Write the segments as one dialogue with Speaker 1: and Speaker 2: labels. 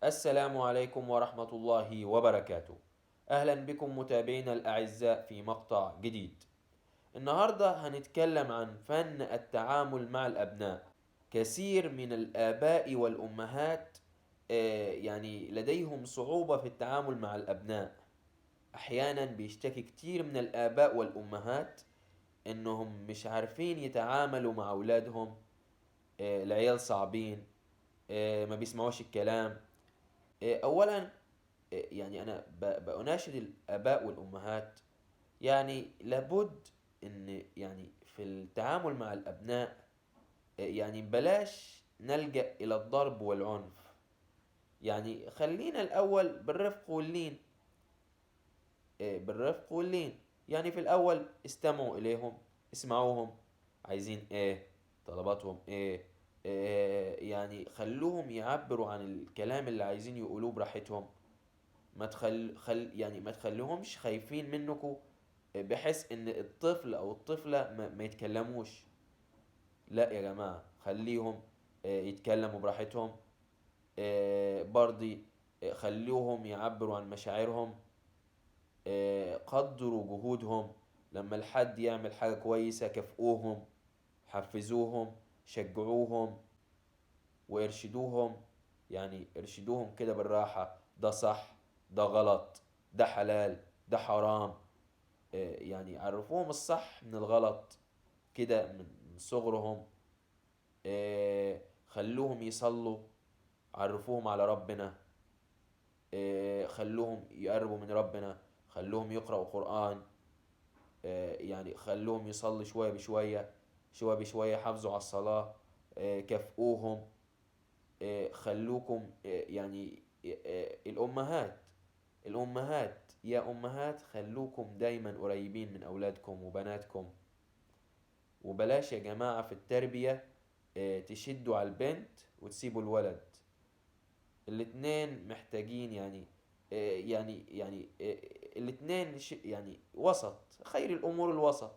Speaker 1: السلام عليكم ورحمة الله وبركاته. أهلا بكم متابعينا الأعزاء في مقطع جديد. النهاردة هنتكلم عن فن التعامل مع الأبناء. كثير من الآباء والأمهات يعني لديهم صعوبة في التعامل مع الأبناء. أحيانا بيشتكي كتير من الآباء والأمهات إنهم مش عارفين يتعاملوا مع أولادهم. العيال صعبين، ما بيسمعوش الكلام. أولا، يعني أنا بأناشد الآباء والأمهات، يعني لابد إن يعني في التعامل مع الأبناء يعني بلاش نلجأ إلى الضرب والعنف. يعني خلينا الأول بالرفق واللين. بالرفق واللين. يعني في الأول استمعوا إليهم، اسمعوهم عايزين إيه، طلباتهم إيه. يعني خلوهم يعبروا عن الكلام اللي عايزين يقولوه براحتهم. ما تخل خل يعني ما تخليهمش خايفين منكم، بحيث ان الطفل او الطفلة ما يتكلموش. لا يا جماعة، خليهم يتكلموا براحتهم. برضي خلوهم يعبروا عن مشاعرهم. قدروا جهودهم. لما الحد يعمل حاجة كويسة كافئوهم، حفزوهم، شجعوهم وارشدوهم. يعني ارشدوهم كده بالراحة، ده صح، ده غلط، ده حلال، ده حرام. يعني عرفوهم الصح من الغلط كده من صغرهم. خلوهم يصلوا، عرفوهم على ربنا. خلوهم يقربوا من ربنا، خلوهم يقرأوا قرآن. يعني خلوهم يصلي شوية بشوية، شوية بشوية حافظوا على الصلاة. كافئوهم. خلوكم يعني الأمهات يا أمهات، خلوكم دايما قريبين من أولادكم وبناتكم. وبلاش يا جماعة في التربية تشدوا على البنت وتسيبوا الولد. الاتنين محتاجين يعني الاتنين يعني وسط، خير الأمور الوسط.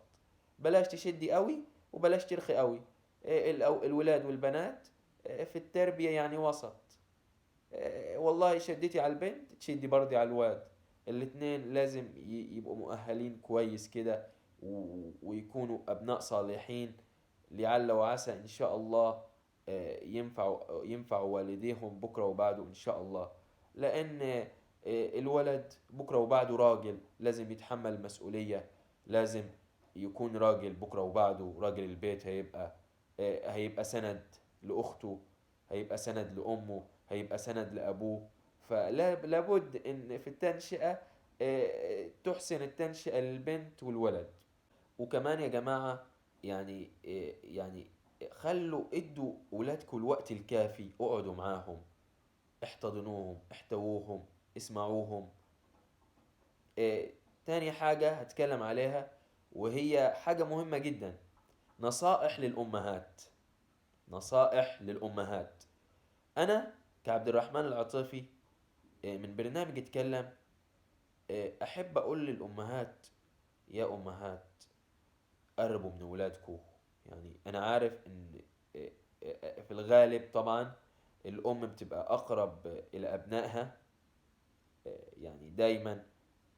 Speaker 1: بلاش تشدي قوي وبلاش ترخي قوي. الولاد والبنات في التربية يعني وسط. والله شدتي على البنت تشدي برضي على الواد. الاتنين لازم يبقوا مؤهلين كويس كده، ويكونوا أبناء صالحين. لعل وعسى إن شاء الله ينفع والديهم بكرة وبعده إن شاء الله. لأن الولد بكرة وبعده راجل، لازم يتحمل المسؤولية. لازم يكون راجل بكرة وبعده، راجل البيت. هيبقى سند لأخته، هيبقى سند لأمه، هيبقى سند لأبوه. فلا لابد إن في التنشئة تحسن التنشئة للبنت والولد. وكمان يا جماعة، يعني خلوا ادوا ولادكم الوقت الكافي، اقعدوا معاهم، احتضنوهم، احتووهم، اسمعوهم. إيه، تاني حاجة هتكلم عليها، وهي حاجة مهمة جدا: نصائح للأمهات. نصائح للأمهات. أنا كعبد الرحمن العاطفي من برنامج اتكلم، أحب أقول للأمهات: يا أمهات، قربوا من ولادكم. يعني أنا عارف إن في الغالب طبعا الأم بتبقى أقرب إلى أبنائها. يعني دايما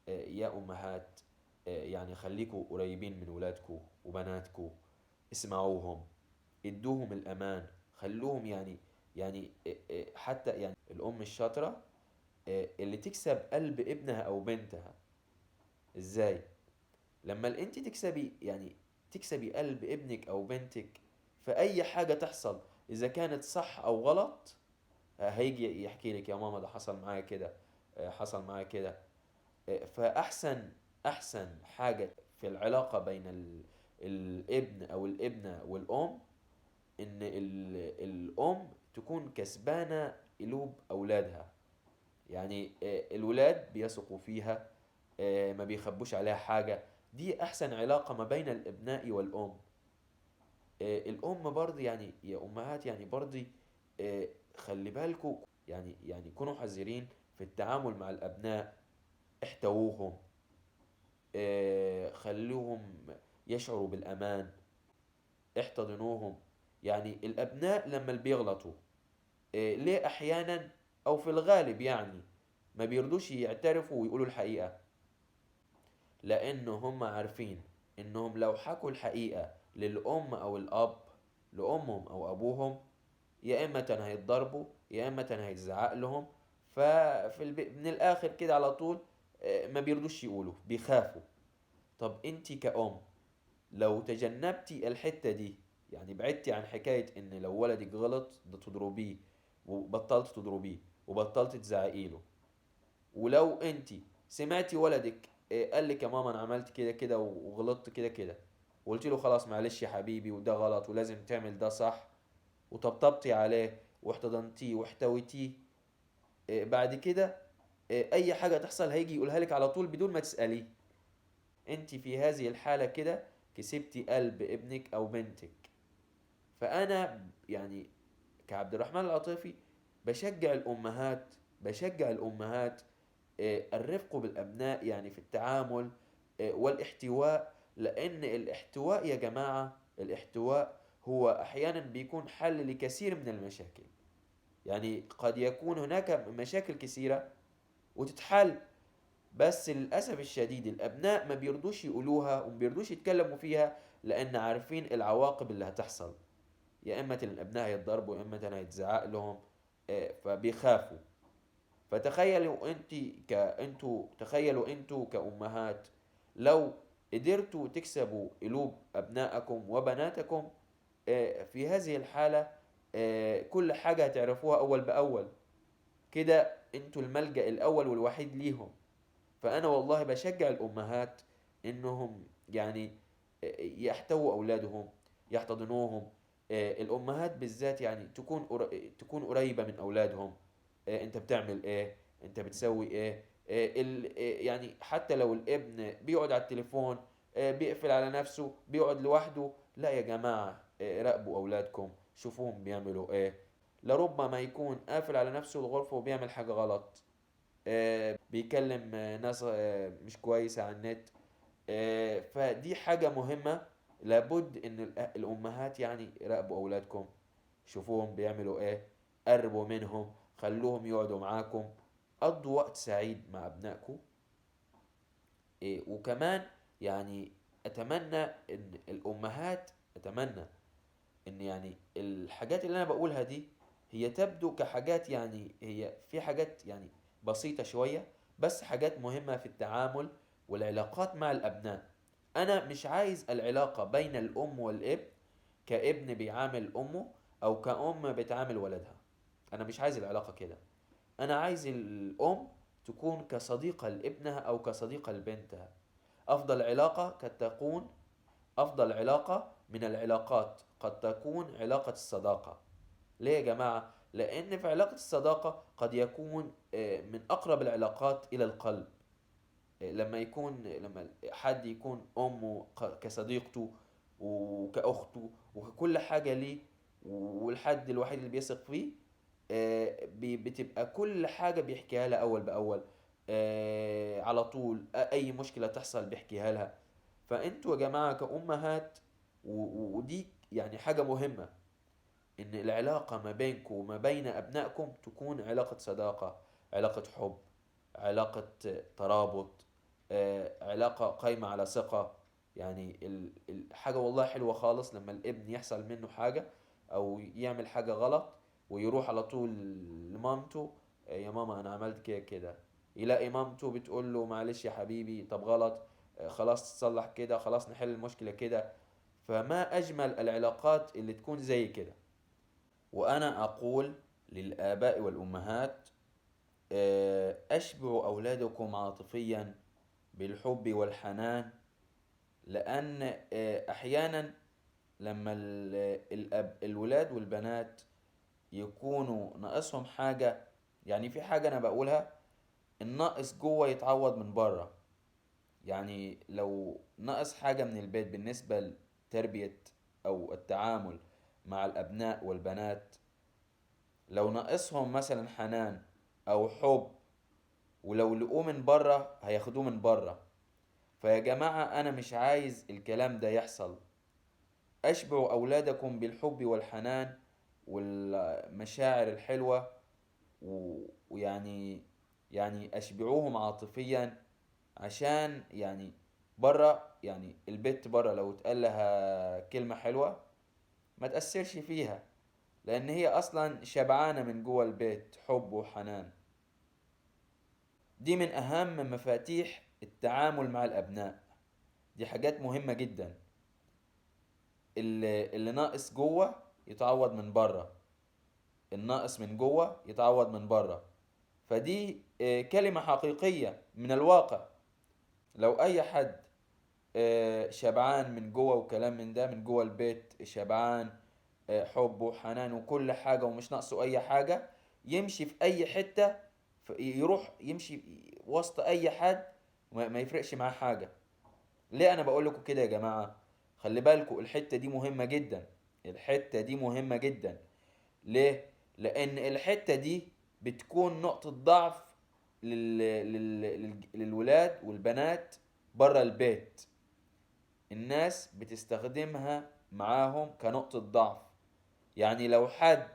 Speaker 1: يا أمهات، يعني خليكوا قريبين من ولادكوا وبناتكوا. اسمعوهم، ادوهم الأمان، خلوهم يعني حتى يعني الأم الشاطرة اللي تكسب قلب ابنها أو بنتها. إزاي؟ لما انت تكسبي قلب ابنك او بنتك في اي حاجة تحصل، اذا كانت صح او غلط، هيجي يحكي لك: يا ماما ده حصل معايا كده، حصل معايا كده. فاحسن حاجة في العلاقة بين الابن او الابنة والام، ان الام تكون كسبانة قلوب اولادها. يعني الولاد بيثقوا فيها، ما بيخبوش عليها حاجة. دي أحسن علاقة ما بين الأبناء والأم. الأم برضه يعني يا أمهات، يعني برضه خلي بالكوا، يعني كونوا حذرين في التعامل مع الأبناء. احتووهم، خلوهم يشعروا بالأمان، احتضنوهم. يعني الأبناء لما بيغلطوا، ليه أحيانا أو في الغالب يعني ما بيرضوش يعترفوا ويقولوا الحقيقة، لأنه هم عارفين إنهم لو حكوا الحقيقة للأم أو الأب، لأمهم أو أبوهم، يا إما هيتضربوا يا إما هيتزعق لهم. من الآخر كده على طول ما بيرضوش يقولوا، بيخافوا. طب انت كأم لو تجنبتي الحتة دي، يعني بعدتي عن حكاية ان لو ولدك غلط ده تضربيه، وبطلت تضربيه وبطلت تزعقي له، ولو انت سمعتي ولدك قال لك يا ماما انا عملت كده كده وغلطت كده كده، وقلت له خلاص معلش يا حبيبي وده غلط ولازم تعمل ده صح، وطبطبتي عليه واحتضنتيه واحتويتيه، بعد كده اي حاجة تحصل هيجي يقولها لك على طول بدون ما تسأليه. انت في هذه الحالة كده كسبتي قلب ابنك او بنتك. فانا يعني كعبد الرحمن العاطفي بشجع الامهات الرفق بالابناء يعني في التعامل والاحتواء، لان الاحتواء يا جماعة، الاحتواء هو احيانا بيكون حل لكثير من المشاكل. يعني قد يكون هناك مشاكل كثيرة وتتحل، بس للأسف الشديد الأبناء ما بيرضوش يقولوها وما بيرضوش يتكلموا فيها، لأن عارفين العواقب اللي هتحصل، يا إما الأبناء هيتضربوا يا إما هيتزعق لهم، فبيخافوا. تخيلوا انتوا كأمهات لو قدرتوا تكسبوا قلوب أبنائكم وبناتكم في هذه الحالة، كل حاجة هتعرفوها أول بأول، كده انتوا الملجأ الأول والوحيد ليهم. فأنا والله بشجع الأمهات إنهم يعني يحتووا أولادهم، يحتضنوهم. الأمهات بالذات يعني تكون قريبة من أولادهم. أنت بتعمل إيه؟ أنت بتسوي إيه؟ يعني حتى لو الابن بيقعد على التليفون، بيقفل على نفسه، بيقعد لوحده، لا يا جماعة، راقبوا أولادكم، شوفوهم بيعملوا إيه. لربما يكون قافل على نفسه الغرفة وبيعمل حاجة غلط، بيكلم ناس مش كويسة على النت. فدي حاجة مهمة، لابد ان الامهات يعني يراقبوا اولادكم، شوفوهم بيعملوا ايه، قربوا منهم، خلوهم يقعدوا معاكم، قضوا وقت سعيد مع ابنائكم. وكمان يعني اتمنى ان الامهات، اتمنى ان يعني الحاجات اللي انا بقولها دي هي تبدو كحاجات، يعني هي في حاجات يعني بسيطة شوية، بس حاجات مهمة في التعامل والعلاقات مع الأبناء. أنا مش عايز العلاقة بين الأم والابن كابن بيعامل أمه أو كأم بتعامل ولدها. أنا مش عايز العلاقة كده. أنا عايز الأم تكون كصديقة لابنها أو كصديقة لبنتها. أفضل علاقة قد تكون أفضل علاقة من العلاقات قد تكون علاقة الصداقة. ليه يا جماعة؟ لأن في علاقة الصداقة قد يكون من أقرب العلاقات إلى القلب. لما حد يكون أمه كصديقته وكأخته وككل حاجة ليه، والحد الوحيد اللي بيثق فيه، بتبقى كل حاجة بيحكيها لها أول بأول، على طول أي مشكلة تحصل بيحكيها لها. فأنتوا يا جماعة كأمهات، ودي يعني حاجة مهمة، إن العلاقة ما بينكم وما بين أبنائكم تكون علاقة صداقة، علاقة حب، علاقة ترابط، علاقة قايمة على ثقة. يعني الحاجة والله حلوة خالص لما الابن يحصل منه حاجة أو يعمل حاجة غلط ويروح على طول لمامته، يا ماما أنا عملت كده كده، يلاقي مامته بتقول له معلش يا حبيبي طب غلط، خلاص تصلح كده، خلاص نحل المشكلة كده. فما أجمل العلاقات اللي تكون زي كده. وأنا أقول للآباء والأمهات، أشبعوا أولادكم عاطفيا بالحب والحنان، لأن أحيانا لما الولاد والبنات يكونوا ناقصهم حاجة، يعني في حاجة أنا بقولها، الناقص جوه يتعوض من بره. يعني لو ناقص حاجة من البيت بالنسبة لتربية أو التعامل مع الأبناء والبنات، لو ناقصهم مثلا حنان او حب، ولو لقوه من بره هياخدوه من بره. فيا جماعة انا مش عايز الكلام ده يحصل. اشبعوا اولادكم بالحب والحنان والمشاعر الحلوة، و... ويعني اشبعوهم عاطفيا، عشان يعني بره، يعني البت بره لو اتقال لها كلمة حلوة ما تأثرش فيها، لأن هي أصلا شبعانة من جوه البيت حب وحنان. دي من أهم مفاتيح التعامل مع الأبناء. دي حاجات مهمة جدا. اللي ناقص جوه يتعوض من بره، الناقص من جوه يتعوض من بره. فدي كلمة حقيقية من الواقع. لو أي حد شبعان من جوه وكلام من ده، من جوه البيت شبعان حب وحنان وكل حاجة ومش ناقصه أي حاجة، يمشي في أي حتة، يروح يمشي وسط أي حد، ما يفرقش معاه حاجة. ليه أنا بقول لكم كده يا جماعة؟ خلي بالكم الحتة دي مهمة جدا. الحتة دي مهمة جدا. ليه؟ لأن الحتة دي بتكون نقطة ضعف للولاد والبنات بره البيت. الناس بتستخدمها معاهم كنقطة ضعف. يعني لو حد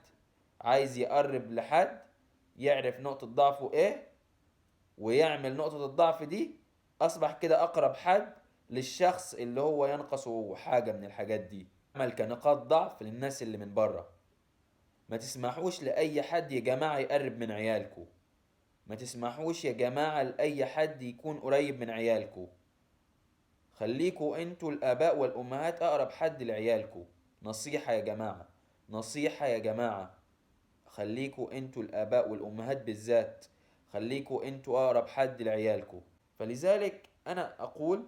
Speaker 1: عايز يقرب لحد، يعرف نقطة ضعفه ايه ويعمل نقطة الضعف دي، أصبح كده أقرب حد للشخص اللي هو ينقصه حاجة من الحاجات دي. عمل كنقاط ضعف للناس اللي من بره. ما تسمحوش لأي حد يا جماعة يقرب من عيالكو. ما تسمحوش يا جماعة لأي حد يكون قريب من عيالكو. خليكوا انتوا الآباء والأمهات أقرب حد لعيالكو. نصيحة يا جماعة، نصيحة يا جماعة. خليكوا انتوا الآباء والأمهات بالذات، خليكوا انتوا أقرب حد لعيالكو. فلذلك أنا أقول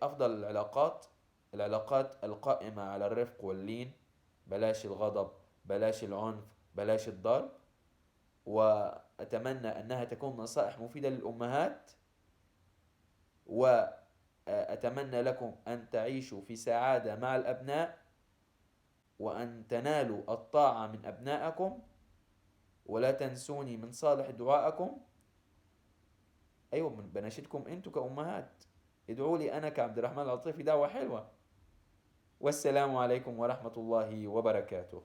Speaker 1: أفضل العلاقات، العلاقات القائمة على الرفق واللين. بلاش الغضب، بلاش العنف، بلاش الضرب. وأتمنى أنها تكون نصائح مفيدة للأمهات، وأتمنى لكم أن تعيشوا في سعادة مع الأبناء، وأن تنالوا الطاعة من أبنائكم، ولا تنسوني من صالح دعائكم. أيوة، بناشدكم أنتوا كأمهات، ادعوا لي أنا كعبد الرحمن العطيفي دعوة حلوة. والسلام عليكم ورحمة الله وبركاته.